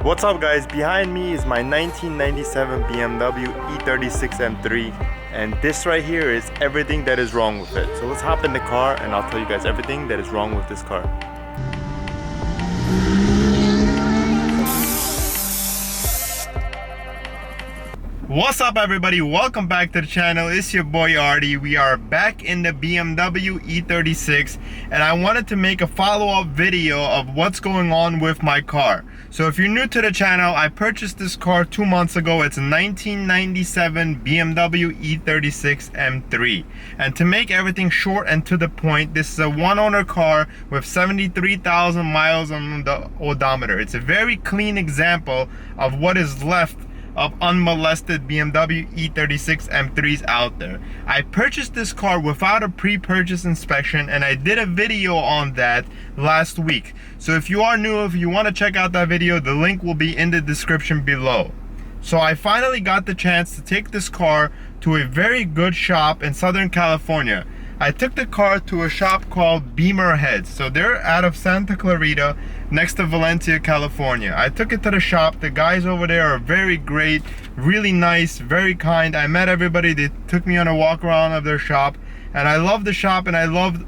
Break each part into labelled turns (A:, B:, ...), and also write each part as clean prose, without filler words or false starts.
A: What's up guys, behind me is my 1997 BMW E36 M3 and this right here is everything that is wrong with it. So let's hop in the car and I'll tell you guys everything that is wrong with this car. What's up everybody, welcome back to the channel. It's your boy Artie. We are back in the BMW E36 and I wanted to make a follow-up video of what's going on with my car. So if you're new to the channel, I purchased this car 2 months ago. It's a 1997 BMW E36 M3. And to make everything short and to the point, this is a one-owner car with 73,000 miles on the odometer. It's a very clean example of what is left of unmolested BMW E36 M3s out there. I purchased this car without a pre-purchase inspection and I did a video on that last week. So if you are new, if you want to check out that video, the link will be in the description below. So I finally got the chance to take this car to a very good shop in Southern California. I took the car to a shop called Beemer. So they're out of Santa Clarita, next to Valencia, California. I took it to the shop. The guys over there are very great, really nice, very kind. I met everybody. They took me on a walk around of their shop and I love the shop and I loved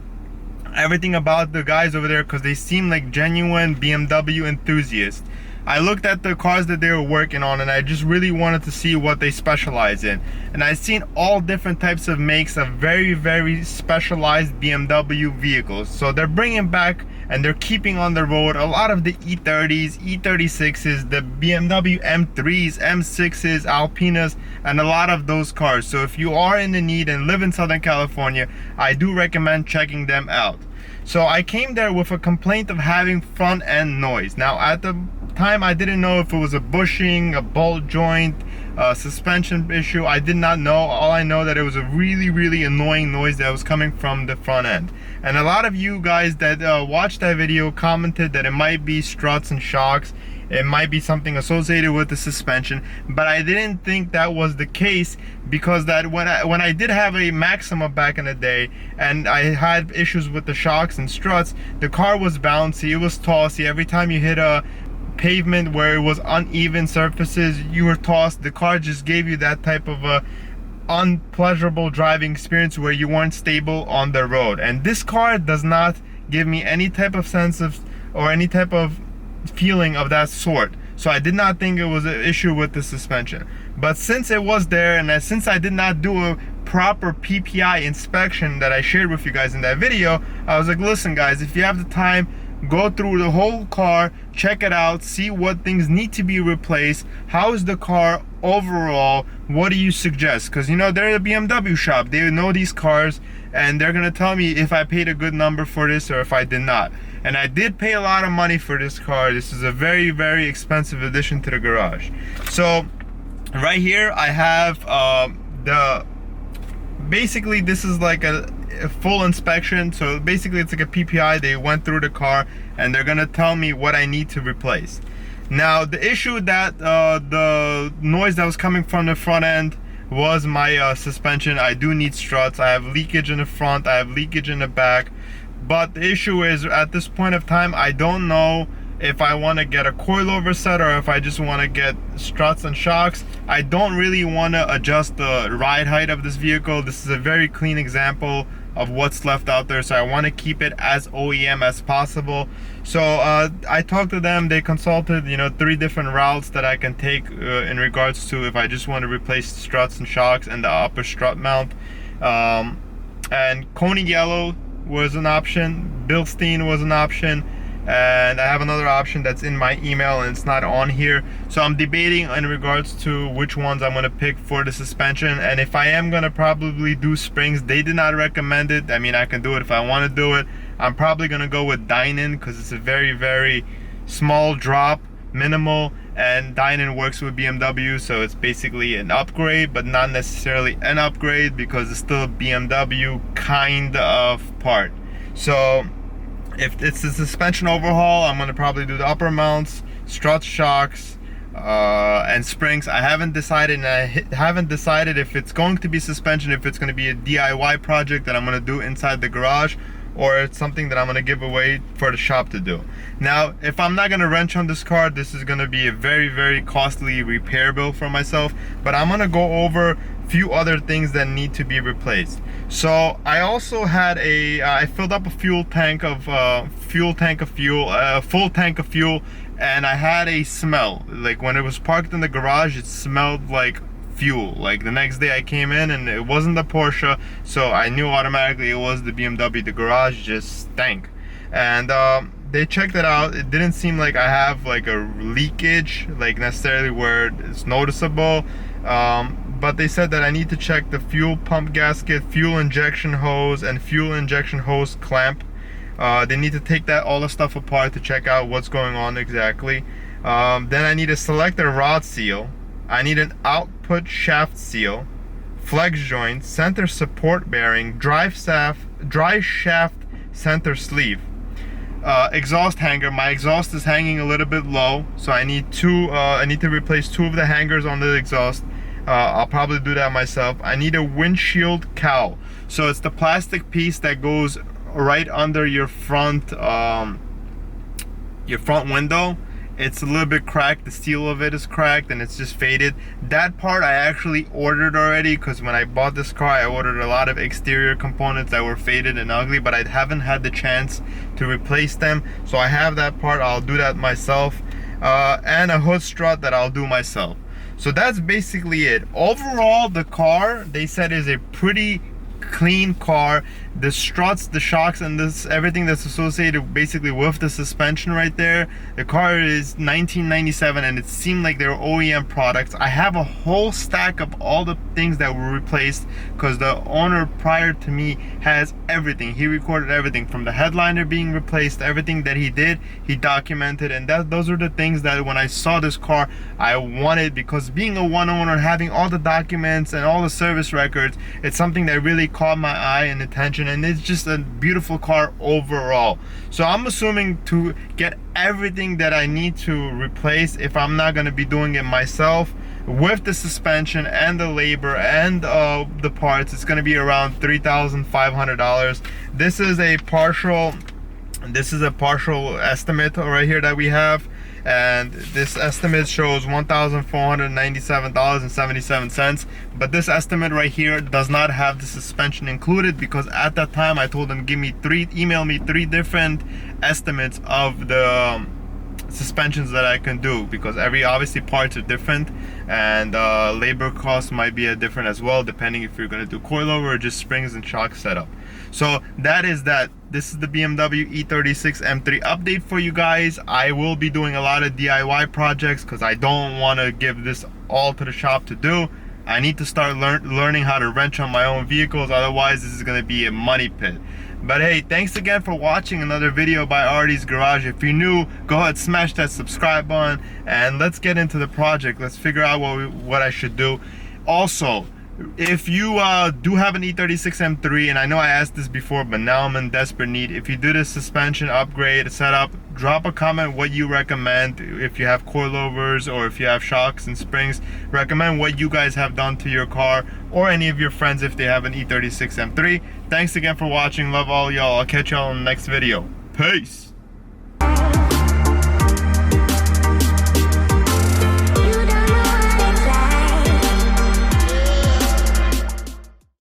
A: everything about the guys over there because they seem like genuine BMW enthusiasts. I looked at the cars that they were working on and I just really wanted to see what they specialize in. And I've seen all different types of makes of very specialized BMW vehicles. So they're bringing back and they're keeping on the road a lot of the E30s, E36s, the BMW M3s, M6s, Alpinas, and a lot of those cars. So if you are in the need and live in Southern California, I do recommend checking them out. So I came there with a complaint of having front end noise. Now at the time I didn't know if it was a bushing, a bolt joint, a suspension issue. I did not know. All I know that it was a really annoying noise that was coming from the front end. And a lot of you guys that watched that video commented that it might be struts and shocks. It might be something associated with the suspension, but I didn't think that was the case because that when I did have a Maxima back in the day and I had issues with the shocks and struts, the car was bouncy, it was tossy. Every time you hit a pavement where it was uneven surfaces, you were tossed. The car just gave you that type of a unpleasurable driving experience where you weren't stable on the road. And this car does not give me any type of sense of or any type of feeling of that sort. So I did not think it was an issue with the suspension. But since it was there and since I did not do a proper PPI inspection that I shared with you guys in that video, I was like, listen guys, if you have the time, go through the whole car, check it out, see what things need to be replaced. How is the car overall? What do you suggest? Because you know, they're a BMW shop, they know these cars and they're gonna tell me if I paid a good number for this or if I did not. And I did pay a lot of money for this car. This is a very expensive addition to the garage. So right here I have basically this is like a full inspection. So basically it's like a PPI. They went through the car and they're gonna tell me what I need to replace. Now the issue that the noise that was coming from the front end was my suspension. I do need struts. I have leakage in the front, I have leakage in the back. But the issue is at this point of time, I don't know if I want to get a coilover set or if I just want to get struts and shocks. I don't really want to adjust the ride height of this vehicle. This is a very clean example of what's left out there, so I want to keep it as OEM as possible. So I talked to them. They consulted, you know, 3 different routes that I can take in regards to if I just want to replace struts and shocks and the upper strut mount. And Coney Yellow was an option, Bilstein was an option, and I have another option that's in my email and it's not on here. So I'm debating in regards to which ones I'm going to pick for the suspension. And if I am going to probably do springs, they did not recommend it. I mean, I can do it if I want to do it. I'm probably going to go with Dynon because it's a very small drop, minimal, and Dynon works with BMW, so it's basically an upgrade but not necessarily an upgrade because it's still a BMW kind of part. So if it's a suspension overhaul, I'm going to probably do the upper mounts, struts, shocks, and springs. I haven't decided, and I haven't decided if it's going to be suspension, if it's going to be a DIY project that I'm going to do inside the garage, or it's something that I'm gonna give away for the shop to do. Now, if I'm not gonna wrench on this car, this is gonna be a very, very costly repair bill for myself, but I'm gonna go over a few other things that need to be replaced. So I also had I filled up a full tank of fuel, and I had a smell. Like when it was parked in the garage, it smelled like fuel. Like the next day I came in and it wasn't the Porsche, so I knew automatically it was the BMW. The garage just stank. And they checked it out. It didn't seem like I have like a leakage, like necessarily where it's noticeable. But they said that I need to check the fuel pump gasket, fuel injection hose, and fuel injection hose clamp. They need to take all the stuff apart to check out what's going on exactly. Then I need to select a rod seal. I need an output shaft seal, flex joint, center support bearing, drive shaft center sleeve, exhaust hanger. My exhaust is hanging a little bit low, so I need to replace 2 of the hangers on the exhaust. I'll probably do that myself. I need a windshield cowl. So it's the plastic piece that goes right under your front window. It's a little bit cracked. The steel of it is cracked and it's just faded. That part I actually ordered already, because when I bought this car I ordered a lot of exterior components that were faded and ugly, but I haven't had the chance to replace them. So I have that part. I'll do that myself. And a hood strut that I'll do myself. So that's basically it. Overall, the car, they said, is a pretty clean car. The struts, the shocks, and everything that's associated basically with the suspension right there. The car is 1997 and it seemed like they were OEM products. I have a whole stack of all the things that were replaced, because the owner prior to me has everything. He recorded everything from the headliner being replaced, everything that he did, he documented. And those are the things that when I saw this car I wanted, because being a one owner, having all the documents and all the service records, it's something that really caught my eye and attention, and it's just a beautiful car overall. So I'm assuming to get everything that I need to replace, if I'm not going to be doing it myself, with the suspension and the labor and the parts, it's going to be around $3,500. This is a partial estimate right here that we have, and this estimate shows $1,497.77, but this estimate right here does not have the suspension included, because at that time I told them email me 3 different estimates of the suspensions that I can do, because obviously parts are different, and labor costs might be different as well, depending if you're going to do coilover or just springs and shock setup. So that is that. This is the BMW E36 M3 update for you guys. I will be doing a lot of DIY projects because I don't want to give this all to the shop to do. I need to start learning how to wrench on my own vehicles, otherwise this is going to be a money pit. But hey, thanks again for watching another video by Artie's Garage. If you're new, go ahead, smash that subscribe button, and let's get into the project. Let's figure out what I should do. Also, if you do have an E36 M3, and I know I asked this before, but now I'm in desperate need. If you do the suspension upgrade setup, drop a comment what you recommend. If you have coilovers or if you have shocks and springs, recommend what you guys have done to your car, or any of your friends if they have an E36 M3. Thanks again for watching. Love all y'all. I'll catch y'all in the next video. Peace.